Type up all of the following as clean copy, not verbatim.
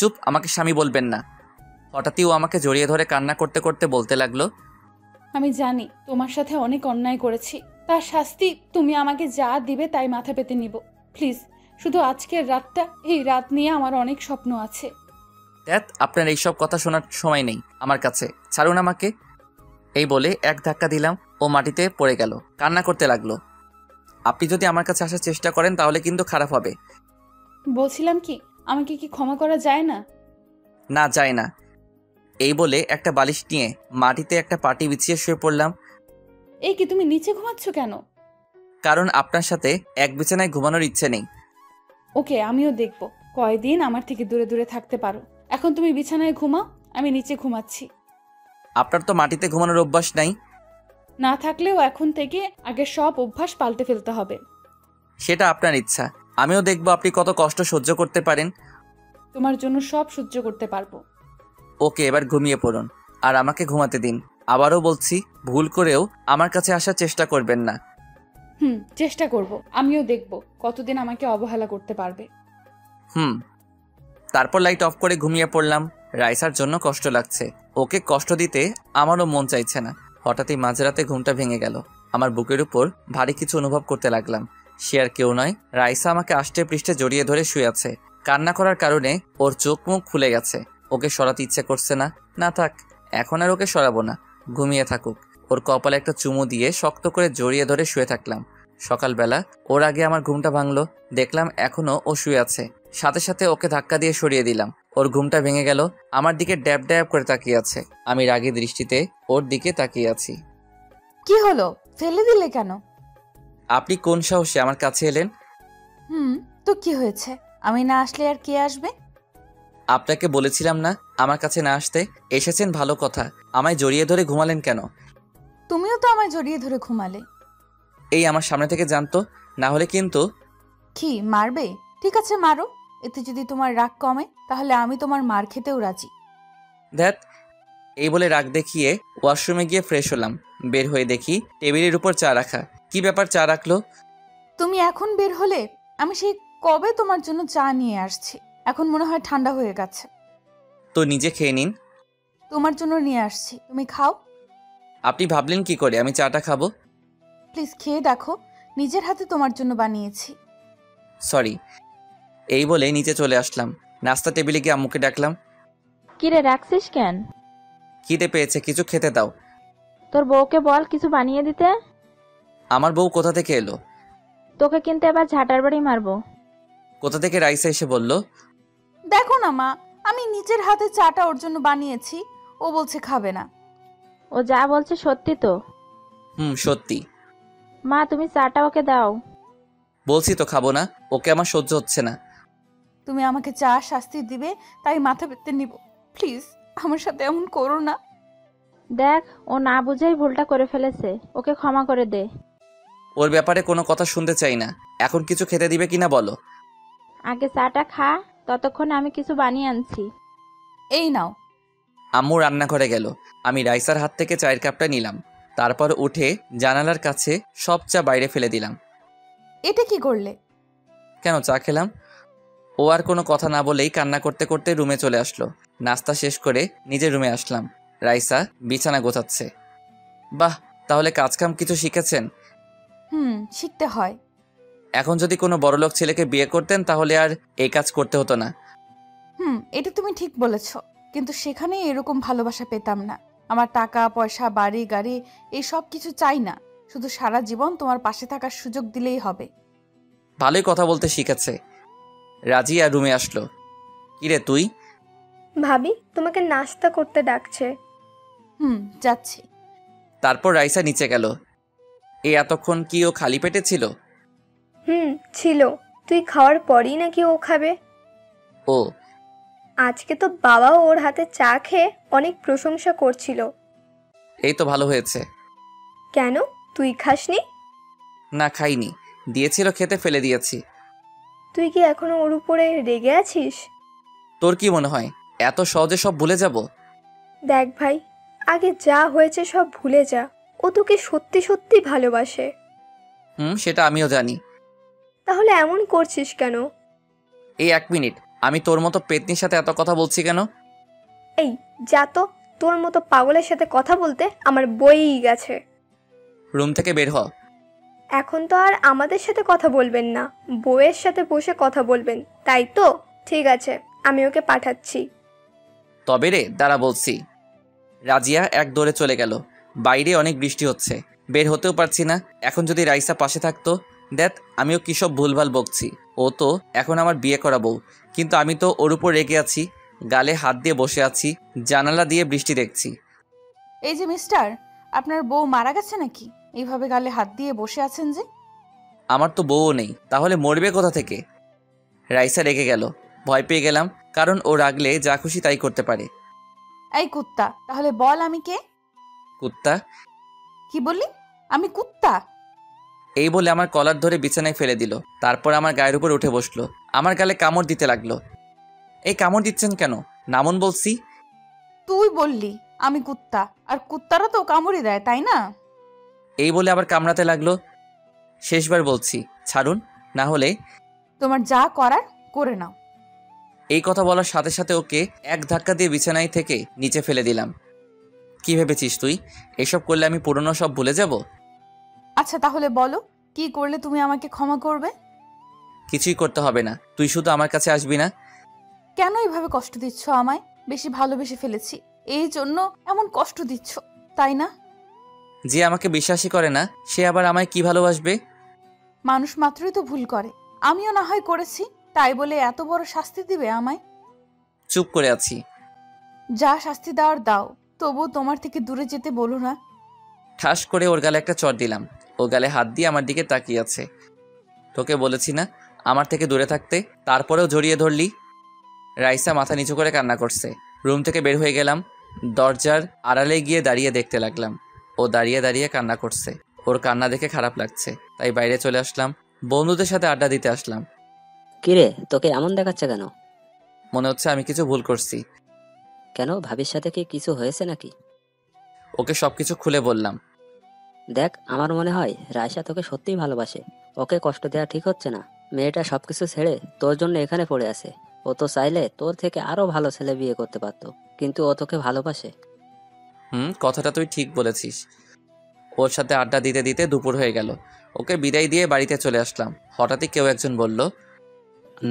চুপ, আমাকে স্বামী বলবেন না। হঠাৎই ও আমাকে জড়িয়ে ধরে কান্না করতে করতে বলতে লাগলো, আমি জানি তোমার সাথে অনেক অন্যায় করেছি, তার শাস্তি তুমি আমাকে যা দিবে তাই মাথা পেতে নিব। প্লিজ, শুধু আজকের রাতটা, এই রাত নিয়ে আমার অনেক স্বপ্ন আছে। ধ্যাত, আপনার এইসব কথা শোনার সময় নেই আমার কাছে, ছাড়ুন আমাকে। এই বলে এক ধাক্কা দিলাম, ও মাটিতে পড়ে গেল, কান্না করতে লাগলো। আপনি যদি আমার কাছে আসার চেষ্টা করেন তাহলে কিন্তু খারাপ হবে। বলছিলাম কি, আমাকে কি ক্ষমা করা যায় না? না, যায় না। এই বলে একটা বালিশ নিয়ে মাটিতে একটা পাটি বিছিয়ে শুয়ে পড়লাম। এই কি, তুমি নিচে ঘুমাচ্ছ কেন? কারণ আপনার সাথে এক বিছানায় ঘুমানোর ইচ্ছে নেই। ওকে, আমিও দেখব কয়দিন আমার থেকে দূরে দূরে থাকতে পারো। এখন তুমি বিছানায় ঘুমাও, আমি নিচে ঘুমাচ্ছি। আপনার তো মাটিতে ঘুমানোর অভ্যাস নাই। না থাকলেও এখন থেকে আগে সব অভ্যাস পাল্টে ফেলতে হবে। সেটা আপনার ইচ্ছা, আমিও দেখব আপনি কত কষ্ট সহ্য করতে পারেন। তোমার জন্য সব সহ্য করতে পারবো। ওকে, এবার ঘুমিয়ে পড়ুন আর আমাকে ঘুমাতে দিন। আবারও বলছি, ভুল করেও আমার কাছে আসার চেষ্টা করবেন না। চেষ্টা করব, আমিও দেখব কতদিন আমাকে অবহেলা করতে পারবে। তারপর লাইট অফ করে ঘুমিয়ে পড়লাম। রাইসার জন্য কষ্ট লাগছে, ওকে কষ্ট দিতে আমারও মন চাইছে না। হঠাৎই মাঝরাতে ঘুমটা ভেঙে গেল। আমার বুকের উপর ভারী কিছু অনুভব করতে লাগলাম। সে আর কেউ নয়, রাইসা আমাকে আষ্টে পৃষ্ঠে জড়িয়ে ধরে শুয়ে আছে। কান্না করার কারণে ওর চোখ মুখ খুলে গেছে। ওকে সরাতে ইচ্ছে করছে না। না থাক, এখন আর ওকে সরাবো না, ঘুমিয়ে থাকুক। ওর কপালে একটা চুমু দিয়ে শক্ত করে জড়িয়ে ধরে শুয়ে থাকলাম। সকালবেলা ওর আগে আমার ঘুমটা ভাঙলো, দেখলাম এখনো ও শুয়ে আছে। সাথে সাথে ওকে ধাক্কা দিয়ে সরিয়ে দিলাম। ওর ঘুমটা ভেঙে গেল, আমার দিকে ড্যাব ড্যাব করে তাকিয়ে আছে। আমি রাগী দৃষ্টিতে ওর দিকে তাকিয়ে আছি। কি হলো, ফেলে দিলে কেন? আপনি কোন সাহসে আমার কাছে এলেন? তো কি হয়েছে, আমি না আসলে আর কে আসবে? আপনাকে বলেছিলাম না আমার কাছে না আসতে? এসেছেন ভালো কথা, আমায় জড়িয়ে ধরে ঘুমালেন কেন? তুমিও তো আমায় জড়িয়ে ধরে ঘুমালে। এই আমার সামনে থেকে জানতো, না হলে কিন্তু। কি মারবে? ঠিক আছে মারো, এতে যদি তোমার রাগ কমে তাহলে আমি তোমার মার খেতেও রাজি। ধ্যাত। এই বলে রাগ দেখিয়ে ওয়াশরুমে গিয়ে ফ্রেশ হলাম। বের হয়ে দেখি টেবিলের উপর চা রাখা। কি ব্যাপার, চা রাখলো? তুমি এখন বের হলে? আমি সেই কবে তোমার জন্য চা নিয়ে আসছি, এখন মনে হয় ঠান্ডা হয়ে গেছে। তো নিজে খেয়ে নিন। তোমার জন্য নিয়ে আসছি, তুমি খাও। আপনি ভাবলেন কি করে আমি চাটা খাবো? প্লিজ খেয়ে দেখো, নিজের হাতে তোমার জন্য বানিয়েছি। সরি। এই বলে নিচে চলে আসলাম। নাস্তা টেবিলে গিয়ে আম্মুকে ডাকলাম। কিরে রাখছিস কেন? খিদে পেয়েছে, কিছু খেতে দাও। তোর বউকে বল কিছু বানিয়ে দিতে। আমার বউ কোথা থেকে এলো? তোকে কিন্তু এবার ঝাঁটার বাড়ি মারবো। কোথা থেকে রাইসা এসে বলল? দেখো না মা, আমি নিজের হাতে চাটা ওর জন্য বানিয়েছি, ও বলছে খাবে না। ও যা বলছে সত্যি তো? সত্যি। মা তুমি চাটা ওকে দাও। বলছি তো খাবো না, ওকে আমার সহ্য হচ্ছে না। তুমি আমাকে চা শাস্তি দিবে তাই মাথা পেতে নিব, প্লিজ আমার সাথে এমন করো না। দেখ, ও না বুঝেই ভুলটা করে ফেলেছে, ওকে ক্ষমা করে দে। ওর ব্যাপারে কোনো কথা শুনতে চাই না। এখন কিছু খেতে দিবে কিনা বলো? আগে চাটা খা, ততক্ষণ আমি কিছু বানিয়ে আনছি। এই নাও। আম্মু রান্নাঘরে গেল। আমি রাইসার হাত থেকে চায়ের কাপটা নিলাম। তারপর উঠে জানালার কাছে সব চা বাইরে ফেলে দিলাম। এটা কি করলে? কেন, চা খেলাম। ও আর কোনো কথা না বলেই কান্না করতে করতে রুমে চলে আসলো। নাস্তা শেষ করে নিজের রুমে আসলাম। রাইসা বিছানা গোছাচ্ছে। বাহ, তাহলে কাজকাম কিছু শিখেছেন? শিখতে হয়। এখন যদি কোনো বড়লোক ছেলেকে বিয়ে করতেন তাহলে আর এই কাজ করতে হতো না। এটা তুমি ঠিক বলেছ, কিন্তু সেখানে এরকম ভালোবাসা পেতাম না। আমার টাকা পয়সা বাড়ি গাড়ি এই সব কিছু চাই না, শুধু সারা জীবন তোমার পাশে থাকার সুযোগ দিলেই হবে। ভালোই কথা বলতে শিখেছে। রাজিয়া রুমে আসলো। কিরে তুই? ভাবি তোমাকে নাস্তা করতে ডাকছে। যাচ্ছি। তারপর রাইসা নিচে গেল। এতক্ষণ কি ও খালি পেটে ছিল? ছিল। তুই খাওয়ার পরই নাকি ও খাবে। ও, আজকে তো বাবাও ওর হাতে চা খেয়ে অনেক প্রশংসা করছিল। এই তো ভালো হয়েছে। কেন, তুই খাসনি? না, খাইনি, দিয়েছিল খেতে, ফেলে দিয়েছি। তুই কি এখনো ওর উপরে রেগে আছিস? তোর কি মনে হয় এত সহজে সব ভুলে যাব? দেখ ভাই, আগে যা হয়েছে সব ভুলে যা। ও তোকে সত্যি সত্যি ভালোবাসে। সেটা আমিও জানি। তাহলে এমন করছিস কেন? এই 1 মিনিট, আমি তোর মতো পেতনির সাথে এত কথা বলছি কেন? এই যা তো, তোর মতো পাগলের সাথে কথা বলতে আমার বইই গেছে। রুম থেকে বের হ। এখন তো আর আমাদের সাথে কথা বলবেন না, বউয়ের সাথে বসে কথা বলবেন, তাই তো? ঠিক আছে, আমি ওকে পাঠাচ্ছি। তবে রে দাঁড়া বলছি। রাজিয়া এক দৌড়ে চলে গেল। বাইরে অনেক বৃষ্টি হচ্ছে, বের হতেও পারছি না। এখন যদি রাইসা পাশে থাকতো। দেখ আমিও কী সব ভুলভাল বকছি। ও তো এখন আমার বিয়ে করা বউ, কিন্তু আমি তো ওর উপর রেগে আছি, গালে হাত দিয়ে বসে আছি, জানালা দিয়ে বৃষ্টি দেখছি। এই যে মিস্টার, আপনার বউ মারা গেছে নাকি? এইভাবে গালে হাত দিয়ে বসে আছেন যে। আমার তো বউও নেই, তাহলে মরবে কোথা থেকে? রাইসা রেগে গেল। ভয় পেয়ে গেলাম, কারণ ও রাগলে যা খুশি তাই করতে পারে। এই কুত্তা, তাহলে বল আমি কে? কুত্তা? কি বললি? আমি কুত্তা? এই বলে আমার কলার ধরে বিছানায় ফেলে দিল। তারপর আমার গায়ের উপর উঠে বসলো, আমার গালে কামড় দিতে লাগলো। এই কামড় দিচ্ছেন কেন? নামুন বলছি। তুই বললি আমি কুত্তা, আর কুত্তারা তো কামড়ি দেয়, তাই না? এই বলে আবার কামড়াতে লাগলো। শেষবার বলছি, ছাড়ুন, না হলে। তোমার যা করার করে নাও। এই কথা বলার সাথে সাথে ওকে এক ধাক্কা দিয়ে বিছানায় থেকে নিচে ফেলে দিলাম। কি ভেবেছিস তুই এসব করলে আমি পুরনো সব ভুলে যাব? আচ্ছা তাহলে বলো, কি করলে তুমি আমাকে ক্ষমা করবে? কিছুই করতে হবে না, তুই শুধু আমার কাছে আসবি না। কেন এইভাবে কষ্ট দিচ্ছ আমায়? বেশি ভালোবেসে ফেলেছি, এই জন্য এমন কষ্ট দিচ্ছ, তাই না? যে আমাকে বিশ্বাসই করে না, সে আবার আমায় কি ভালোবাসবে? মানুষ মাত্রই তো ভুল করে, আমিও না হয় করেছি, তাই বলে এত বড় শাস্তি দিবে আমায়? চুপ করে আছি। যা শাস্তি দেওয়ার দাও, তবু তোমার থেকে দূরে যেতে বলো না। ঠাস করে ওর গালে একটা চড় দিলাম। ও গালে হাত দিয়ে আমার দিকে তাকিয়ে আছে। তোকে বলেছি না আমার থেকে দূরে থাকতে, তারপরেও জড়িয়ে ধরলি। রাইসা মাথা নিচু করে কান্না করছে। রুম থেকে বের হয়ে গেলাম, দরজার আড়ালে গিয়ে দাঁড়িয়ে দেখতে লাগলাম। ও দাঁড়িয়ে দাঁড়িয়ে কান্না করছে। ওর কান্না দেখে খারাপ লাগছে, তাই বাইরে চলে আসলাম। বন্ধুদের সাথে আড্ডা দিতে আসলাম। কিরে, তোকে এমন দেখাচ্ছে কেন? মনে হচ্ছে আমি কিছু ভুল করছি। কেন, ভাবির সাথে কি কিছু হয়েছে নাকি? ওকে সবকিছু খুলে বললাম। দেখ, আমার মনে হয় রায়সা তোকে সত্যিই ভালোবাসে। ওকে কষ্ট দেওয়া ঠিক হচ্ছে না। মেয়েটা সবকিছু ছেড়ে তোর জন্য এখানে পড়ে আছে। ও তো চাইলে তোর থেকে আরো ভালো ছেলে বিয়ে করতে পারতো, কিন্তু ও তোকে ভালোবাসে। কথাটা তুই ঠিক বলেছিস। ওর সাথে আড্ডা দিতে দিতে দুপুর হয়ে গেল। ওকে বিদায় দিয়ে বাড়িতে চলে আসলাম। হঠাৎই কেউ একজন বলল,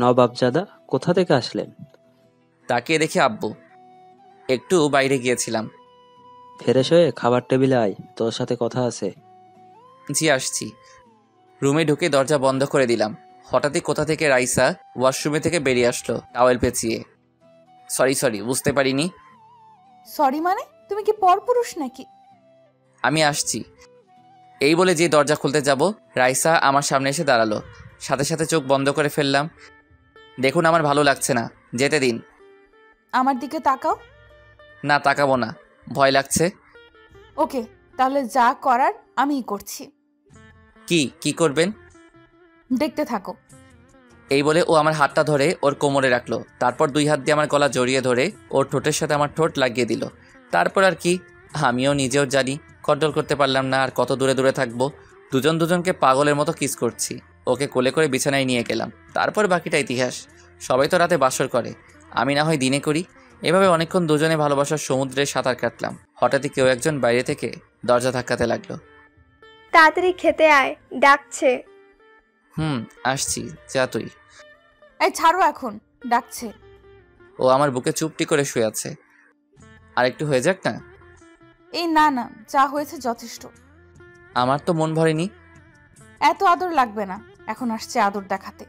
নবাবজাদা কোথা থেকে আসলেন? তাকিয়ে দেখি আব্বু। একটু বাইরে গিয়েছিলাম। ফ্রেশ হয়ে খাবার টেবিলে আয়, তোর সাথে কথা আছে। জি আসছি। রুমে ঢুকে দরজা বন্ধ করে দিলাম। হঠাৎই কোথা থেকে রাইসা ওয়াশরুমে থেকে বেরিয়ে আসলো টাওয়েল পেঁচিয়ে। সরি বুঝতে পারিনি। সরি মানে? তুমি কি পরপুরুষ নাকি? আমি আসছি। এই বলে যে দরজা খুলতে যাব, রাইসা আমার সামনে এসে দাঁড়ালো। সাথে সাথে চোখ বন্ধ করে ফেললাম। দেখুন আমার ভালো লাগছে না, যেতে দিন। আমার দিকে তাকাও। না তাকাবো না, ভয় লাগছে। ওকে, তাহলে যা করার আমিই করছি। কি করবেন? দেখতে থাকো। এই বলে ও আমার হাতটা ধরে ওর কোমরে রাখলো। তারপর দুই হাত দিয়ে আমার গলা জড়িয়ে ধরে ওর ঠোঁটের সাথে আমার ঠোঁট লাগিয়ে দিল। তারপর আর কি, আমিও নিজেও জানি, কন্ট্রোল করতে পারলাম না আর কত দূরে দূরে থাকবো। দুজনকে পাগলের মতো কিস করছি। ওকে কোলে করে বিছানায় নিয়ে গেলাম। তারপর বাকিটা ইতিহাস। সবাই তো রাতে বাসর করে, আমি না হয় দিনে করি। এভাবে অনেকক্ষণ দুজনে ভালোবাসার সমুদ্রে সাঁতার কাটলাম। হঠাৎই কেউ একজন বাইরে থেকে দরজা ধাক্কাতে লাগলো। তাড়াতাড়ি খেতে আয়, ডাকছে। আসছি, যা তুই। এই ছাড়ো, এখন ডাকছে। ও আমার বুকে চুপটি করে শুয়ে আছে। আর একটু হয়ে যাক না? এই না, যা হয়েছে যথেষ্ট। আমার তো মন ভরেনি। এত আদর লাগবে না, এখন আসছে আদর দেখাতে।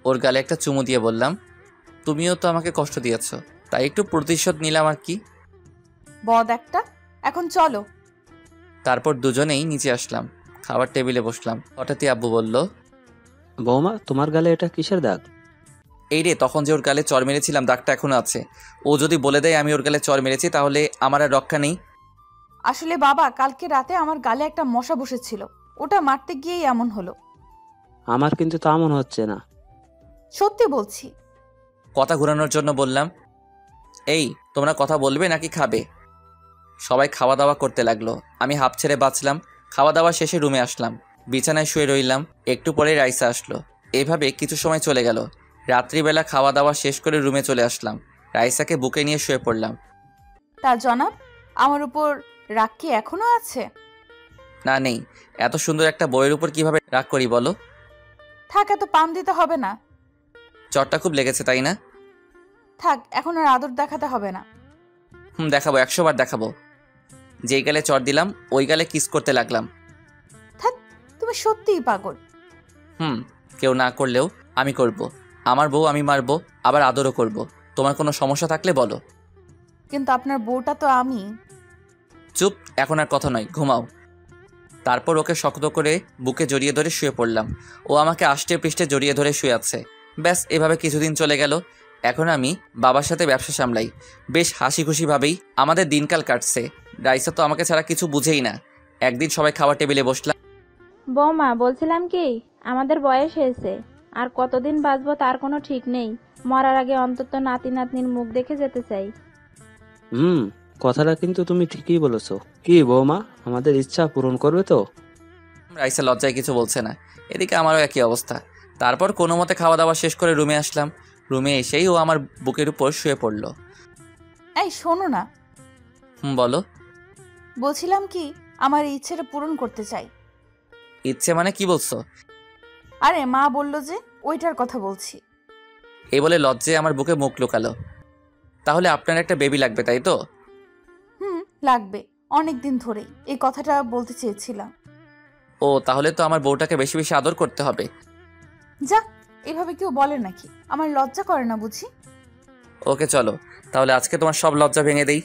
ওর গালে একটা চুমু দিয়ে বললাম, তুমিও তো আমাকে কষ্ট দিয়েছ, তাই একটু প্রতিশোধ নিলাম আর কি। বদ একটা, এখন চলো। তারপর দুজনেই নিচে আসলাম, খাবার টেবিলে বসলাম। হঠাৎই আব্বু বলল, বৌমা, তোমার গালে এটা কিসের দাগ? এই রে, তখন যে ওর গালে চর মেরেছিলাম দাগটা এখনো আছে। ও যদি বলে দেয় আমি ওর গালে চর মেরেছি, তাহলে আমার আর রক্ষা নেই। আসলে বাবা, কালকে রাতে আমার গালে একটা মশা বসেছিল, ওটা মারতে গিয়েই এমন হলো। আমার কিন্তু তা মনে হচ্ছে না। সত্যি বলছি। কথা ঘোরানোর জন্য বললাম, এই তোমরা কথা বলবে নাকি খাবে? সবাই খাওয়া দাওয়া করতে লাগলো। আমি হাঁপ ছেড়ে বাঁচলাম। খাওয়া দাওয়া শেষে রুমে আসলাম, বিছানায় শুয়ে রইলাম। একটু পরে রাইসা আসলো। এভাবে কিছু সময় চলে গেল। রাত্রিবেলা খাওয়া দাওয়া শেষ করে রুমে চলে আসলাম। রাইসাকে বুকে নিয়ে শুয়ে পড়লাম। তা জনাব, আমার উপর রাগ কি এখনো আছে? না, নেই। এত সুন্দর একটা বইয়ের উপর কিভাবে রাগ করি বলো? থাক, এত পাম দিতে হবে না। চটটা খুব লেগেছে তাই না? থাক, এখন আর আদর দেখাতে হবে না। দেখাবো, 100 বার দেখাবো। যেই গালে চট দিলাম ওই গালে কিস করতে লাগলাম। থাক, তুমি সত্যিই পাগল। কেউ না করলেও আমি করব। আমার বউ আমি মারবো, আবার আদরও করব। তোমার কোনো সমস্যা থাকলে বলো। কিন্তু আপনার বউটা তো আমি। চুপ, এখন আর কথা নয়, ঘুমাও। তারপর ওকে শক্ত করে বুকে জড়িয়ে ধরে শুয়ে পড়লাম। ও আমাকে আষ্টে পৃষ্ঠে জড়িয়ে ধরে শুয়ে আছে। ব্যাস, এভাবে কিছুদিন চলে গেল। এখন আমি বাবার সাথে ব্যবসা সামলাই। বেশ হাসি খুশিভাবেই আমাদের দিনকাল কাটছে। রাইসা তো আমাকে ছাড়া কিছু বুঝেই না। একদিন সবাই খাওয়ার টেবিলে বসলাম। বৌমা, বলছিলাম কি, আমাদের বয়স হয়েছে, আর কতদিন বাঁচবো তার কোনো ঠিক নেই। মরার আগে অন্তত নাতি নাতনির মুখ দেখে যেতে চাই। কথাটা কিন্তু তুমি ঠিকই বলেছো। কি বৌমা, আমাদের ইচ্ছা পূরণ করবে তো? রাইসা লজ্জায় কিছু বলছে না। এদিকে আমারও একই অবস্থা। তারপর কোনো মতে খাওয়া দাওয়া শেষ করে রুমে আসলাম। রুমে এসেই ও আমার বুকের উপর শুয়ে পড়ল। এই শোনো না, বলো। বলছিলাম কি, আমার এই ইচ্ছেটা পূরণ করতে চাই। ইচ্ছে মানে কি বলছো? আরে মা বলল যে, ওইটার কথা বলছি। এই বলে লজ্জায় আমার বুকে মুখ লুকালো। তাহলে আপনার একটা বেবি লাগবে তাই তো? লাগবে, অনেক দিন ধরেই এই কথাটা বলতে চেয়েছিলাম। ও, তাহলে তো আমার বউটাকে বেশি বেশি আদর করতে হবে। যা, এভাবে কেউ বলে নাকি? আমার লজ্জা করে না বুঝি? ওকে চলো, তাহলে আজকে তোমার সব লজ্জা ভেঙে দেই।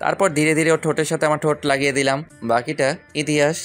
তারপর ধীরে ধীরে ওর ঠোঁটের সাথে আমার ঠোঁট লাগিয়ে দিলাম। বাকিটা ইতিহাস।